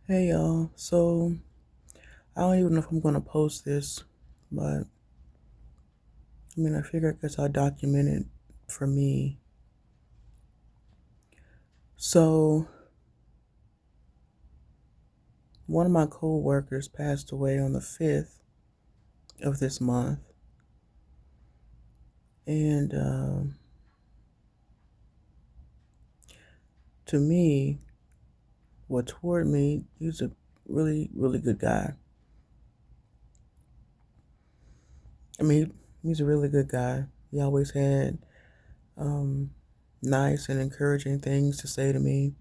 Hey y'all, so I don't even know if I'm gonna post this, but I figure I guess I'll document it for me. So, one of my co-workers passed away on the 5th of this month, and to me, toward me, he's a really, really good guy. I mean, he's a really good guy. He always had um, nice and encouraging things to say to me,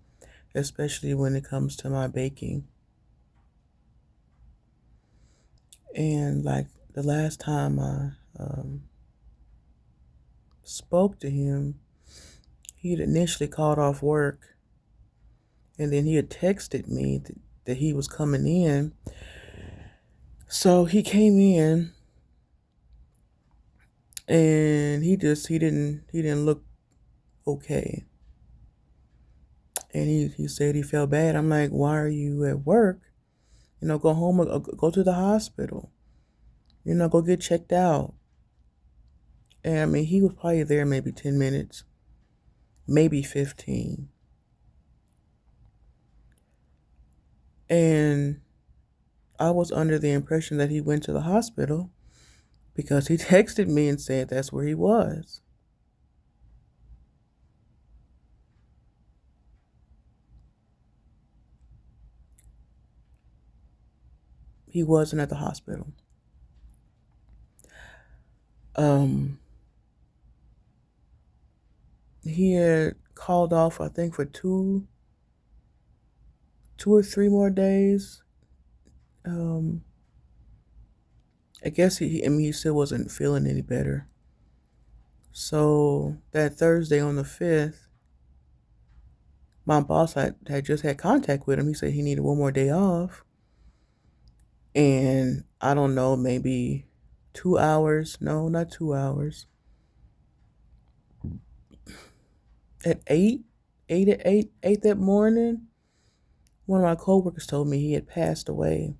especially when it comes to my baking. And like the last time I spoke to him, he had initially called off work, and then he had texted me that he was coming in. So he came in, and he didn't look okay, and he said he felt bad. I'm like, why are you at work? Go home or go to the hospital. Go get checked out. And he was probably there maybe 10 minutes, maybe 15, and I was under the impression that he went to the hospital because he texted me and said that's where he was. He wasn't at the hospital. Um, he had called off, I think, for two or three more days. Um, I guess he still wasn't feeling any better. So that Thursday on the 5th, my boss had just had contact with him. He said he needed one more day off. And I don't know, maybe 2 hours. No, not 2 hours. At 8 that morning, one of my coworkers told me he had passed away.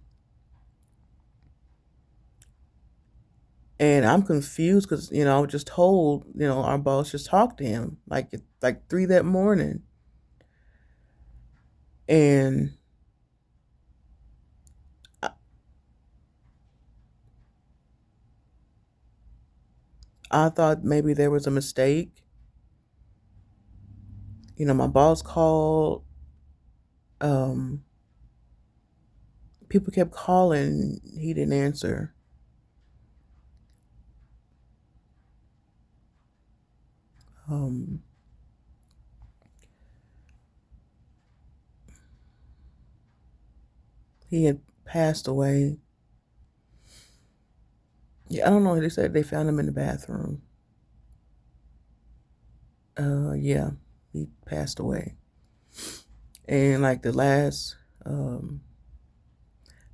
And I'm confused because, I was just told, our boss just talked to him like 3 that morning. And I, I thought maybe there was a mistake. My boss called. Um, People kept calling. He didn't answer. Um, he had passed away. Yeah, I don't know. They said they found him in the bathroom. Yeah, he passed away. And like the last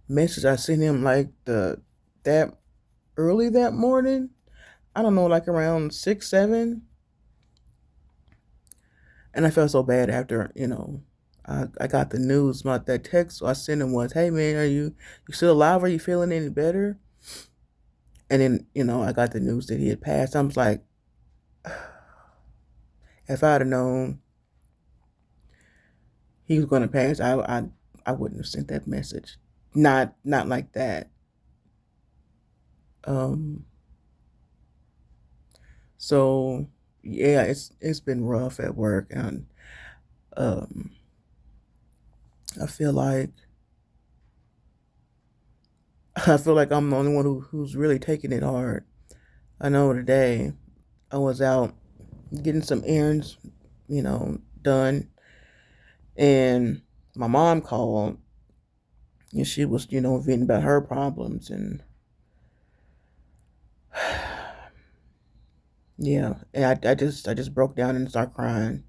message I sent him, like that early that morning, I don't know, like around 6, 7, and I felt so bad after I got the news about that text. So I sent him was, "Hey man, are you still alive? Are you feeling any better?" And then I got the news that he had passed. I was like, if I'd have known he was going to pass, I wouldn't have sent that message. Not like that. Um, so yeah, it's been rough at work, and um, I feel like I feel like I'm the only one who's really taking it hard. I know today I was out getting some errands, done, and my mom called, and she was, venting about her problems, and yeah, and I just broke down and started crying.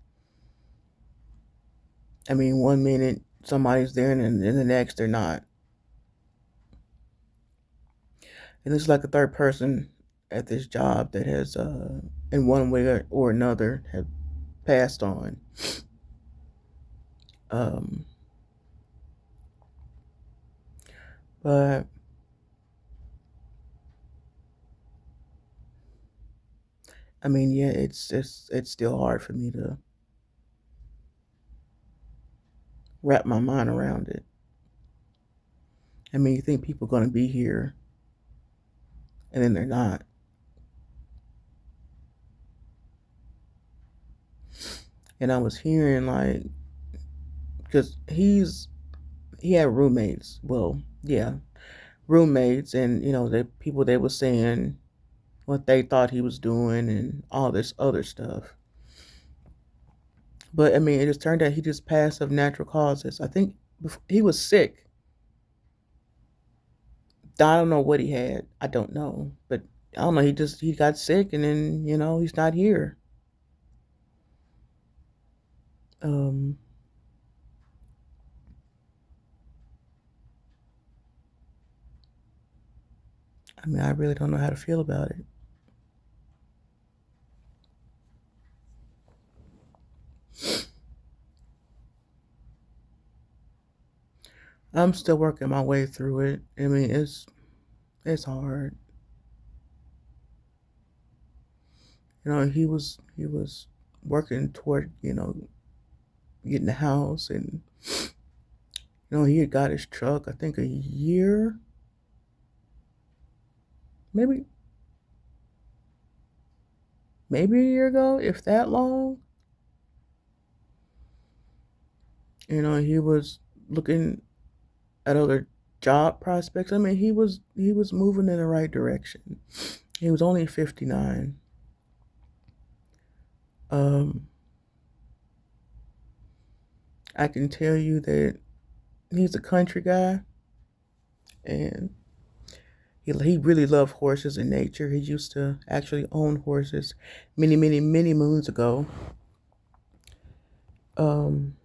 One minute somebody's there, and then the next they're not, and it's like the third person at this job that has, in one way or another, have passed on. Um, But I mean, yeah, it's still hard for me to wrap my mind around it. I mean, you think people are going to be here, and then they're not. And I was hearing like, because he had roommates. Well, yeah, roommates, and the people they were saying what they thought he was doing and all this other stuff. But I mean, it just turned out he just passed of natural causes. I think he was sick. I don't know what he had. I don't know, but I don't know. He got sick, and then he's not here. Um, I mean, I really don't know how to feel about it. I'm still working my way through it. I mean, it's hard. He was working toward getting the house, and he had got his truck. I think a year, maybe maybe a year ago, if that long. He was looking at other job prospects. I mean, he was moving in the right direction. He was only 59. Um, I can tell you that he's a country guy, and he really loved horses and nature. He used to actually own horses many, many, many moons ago. Um,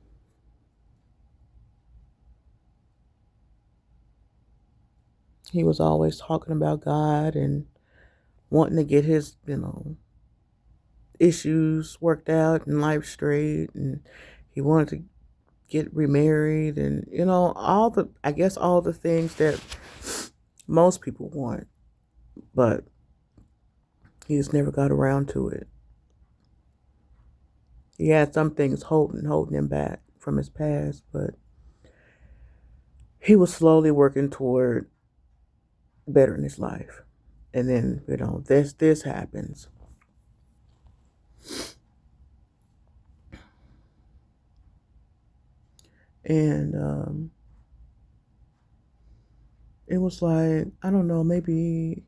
he was always talking about God and wanting to get his, issues worked out and life straight, and he wanted to get remarried, and I guess all the things that most people want, but he just never got around to it. He had some things holding him back from his past, but he was slowly working toward bettering his life. And then this happens. And it was like, I don't know, maybe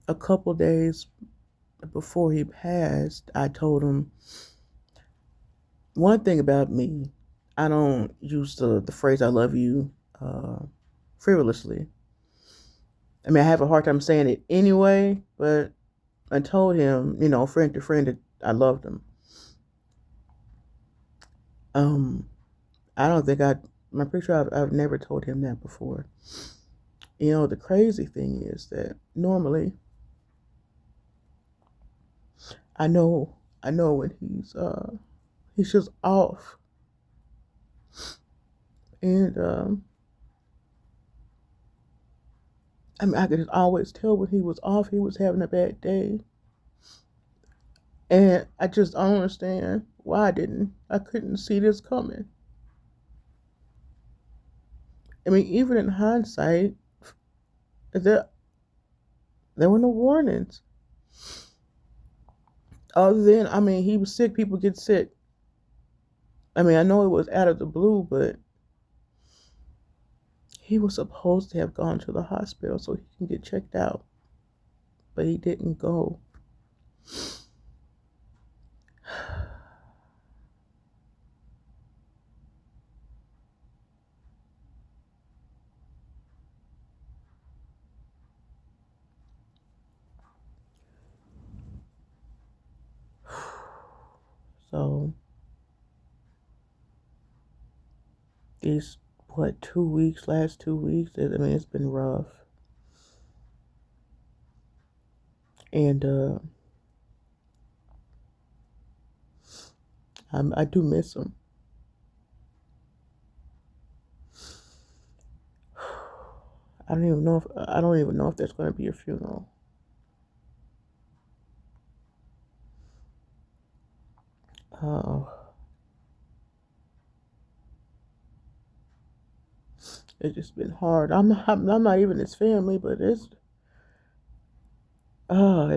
a couple days before he passed, I told him one thing about me. I don't use the phrase "I love you" uh, frivolously. I mean, I have a hard time saying it anyway, but I told him, friend to friend, that I loved him. Um, I don't think I'm pretty sure I've never told him that before. The crazy thing is that normally I know, I know when he's just off, and I mean, I could just always tell when he was off, he was having a bad day. And I just don't understand why I couldn't see this coming. I mean, even in hindsight, there there were no warnings. Other than, I mean, he was sick, people get sick. I mean, I know it was out of the blue, but he was supposed to have gone to the hospital so he can get checked out. But he didn't go. So these what 2 weeks, last 2 weeks, I mean, it's been rough. And I do miss him. I don't even know if there's going to be a funeral. Uh, it's just been hard. I'm not even his family, but it's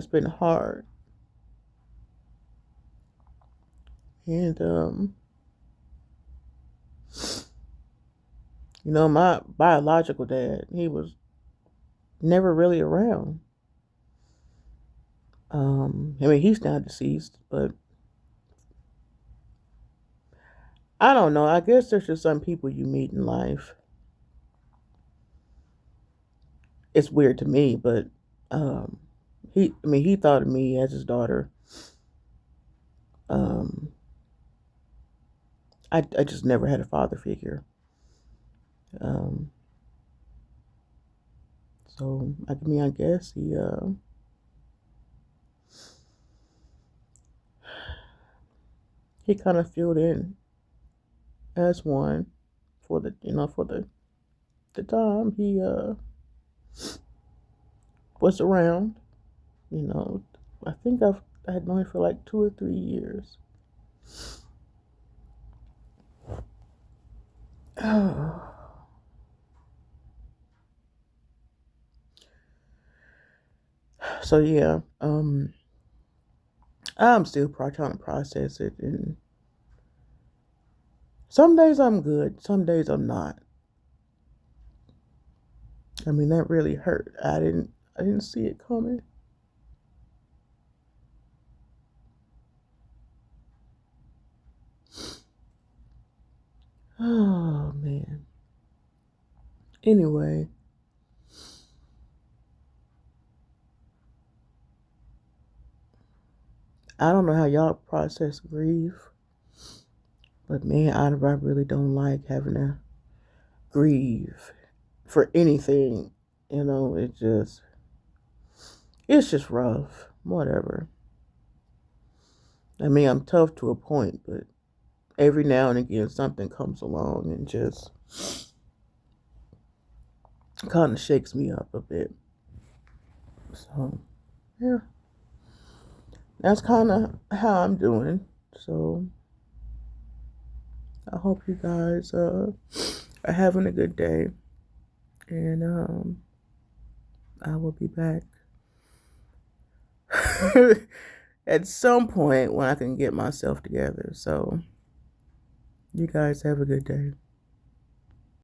been hard. And my biological dad, he was never really around. I mean, he's now deceased, but I don't know. I guess there's just some people you meet in life. It's weird to me, but um, he thought of me as his daughter. Um, I just never had a father figure. Um, so I guess he kind of filled in as one for the time he was around. You know, I think I had known him for like 2 or 3 years. So yeah, I'm still probably trying to process it, and some days I'm good, some days I'm not. I mean, that really hurt. I didn't see it coming. Oh man. Anyway, I don't know how y'all process grief, but man, I really don't like having to grieve for anything. It's just rough. Whatever. I mean, I'm tough to a point, but every now and again something comes along and just kind of shakes me up a bit. So, yeah, that's kind of how I'm doing. So, I hope you guys are having a good day, and I will be back at some point when I can get myself together. So, you guys have a good day.